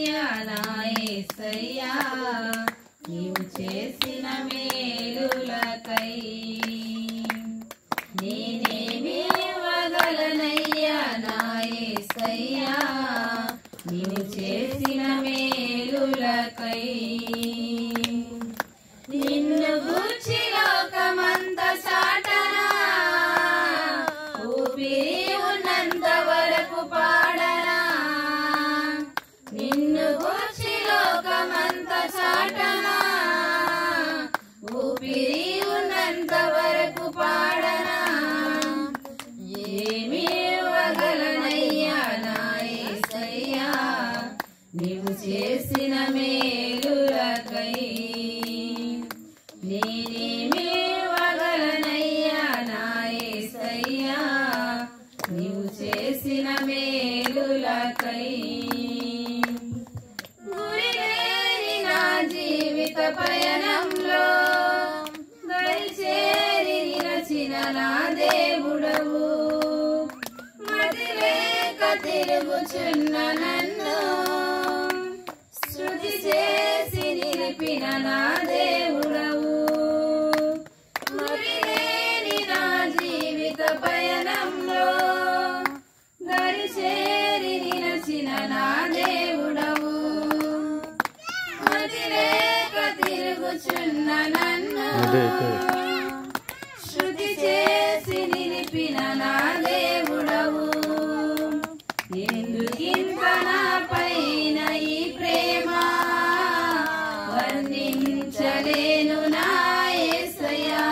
ఇవ్వగలనయ్యా నా యేసయ్యా నీవు చేసిన మేలులకై నేనేమి ఇవ్వగలనయ్యా నా యేసయ్యా నీవు చేసిన మేలులకై నిన్ను గూర్చి లోకమంత చాటనా ఊపిరి ఉన్నంత వరకు పాడనా నిన్ను గూర్చి లోకమంత చాటనా ఊపిరి ఉన్నంత వరకు పాడనా ఏమి ఇవ్వగలనయ్యా నా యేసయ్యా నీవు చేసిన మేలులకై నేనేమి ఇవ్వగలనయ్యా నా యేసయ్యా నీవు చేసిన మేలులకై గురిలేని నా జీవిత పయనంలో దరిచేరి నిలచిన నా దేవుడవు మదిలేక తిరుగుచున్న నన్ను శృతి చేసి నిలిపిన నా దేవుడవు గురిలేని నా జీవిత పయనంలో దరిచేరి నిలచిన నా దేవుడవు మదిలేక తిరుగుచున్న నన్ను శృతి చేసి నిలిపిన నా దేవుడవు ఎందుకింత నా పైన ఈ ప్రేమ వర్ణించలేను నా యేసయ్యా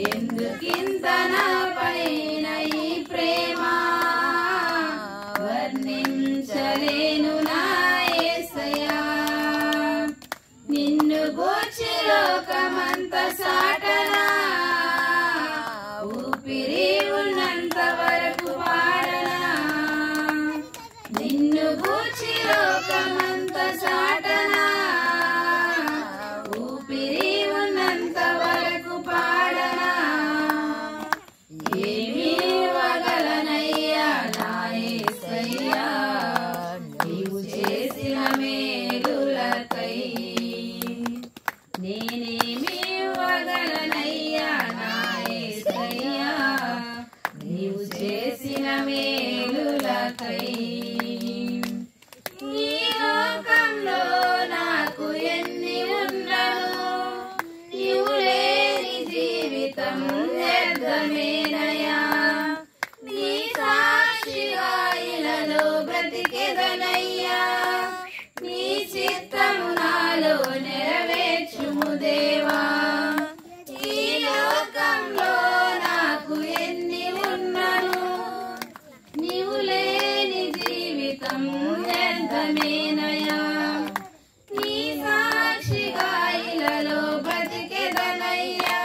ఎందుకింత నా పైన ఈ ప్రేమ వర్ణించలేను నా యేసయ్యా నిన్ను గూర్చి లోకమంత సాటనా ఊపిరి ఉన్నంత వరకు పాడనా నిన్ను గూర్చి లోకమంత సాటనా ఊపిరి ఉన్నంత వరకు పాడనా ఏమి ఇవ్వగలనయ్యా నా యేసయ్యా నీవు చేసిన మేలులకై నేనేమి ఇవ్వగలనయ్యా నా యేసయ్యా నీవు చేసిన మేలులకై ఈ లోకంలో నాకు ఎన్ని ఉన్నను నీవు లేని జీవితం వ్యర్థమేనయ్యా నీ సాక్షిగా ఇలలో బ్రతికెదనయ్యా నీ చిత్తము నాలో నెరవేర్చుము దేవా ఈ లోకంలో నాకు ఎన్ని ఉన్నను నీవు లేని జీవితం వ్యర్థమేనయ్యా నీ సాక్షిగా ఇలలో బ్రతికెదనయ్యా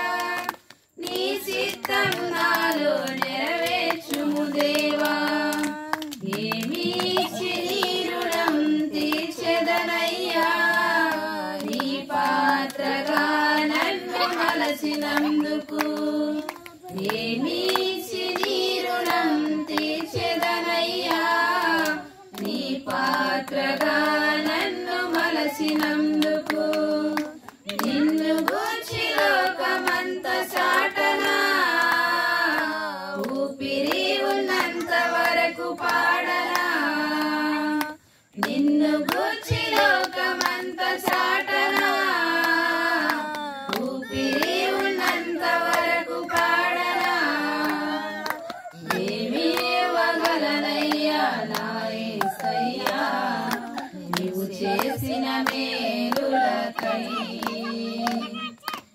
నీ చిత్తము నాలో నెరవేర్చుము దేవా ఏమి ఇచ్చి నీ రుణం తీర్చెదనయ్యా నీ పాత్రగా నన్ను మలచినందుకు ఏమి ఇచ్చి నీ రుణం తీర్చెదనయ్యా నీ పాత్రగా నన్ను మలచినందుకు నిన్ను గూర్చి లోకమంత చాటనా ఊపిరి ఉన్నంత వరకు పాడనా నిన్ను గూర్చి లోకమంత చాటనా ఊపిరి ఉన్నంత వరకు పాడనా ఏమి ఇవ్వగలనయ్యా నా యేసయ్యా నీవు చేసిన మేలులకై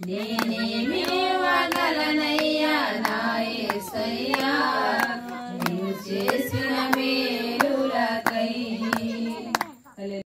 నేనేమి ఇవ్వగలనయ్యా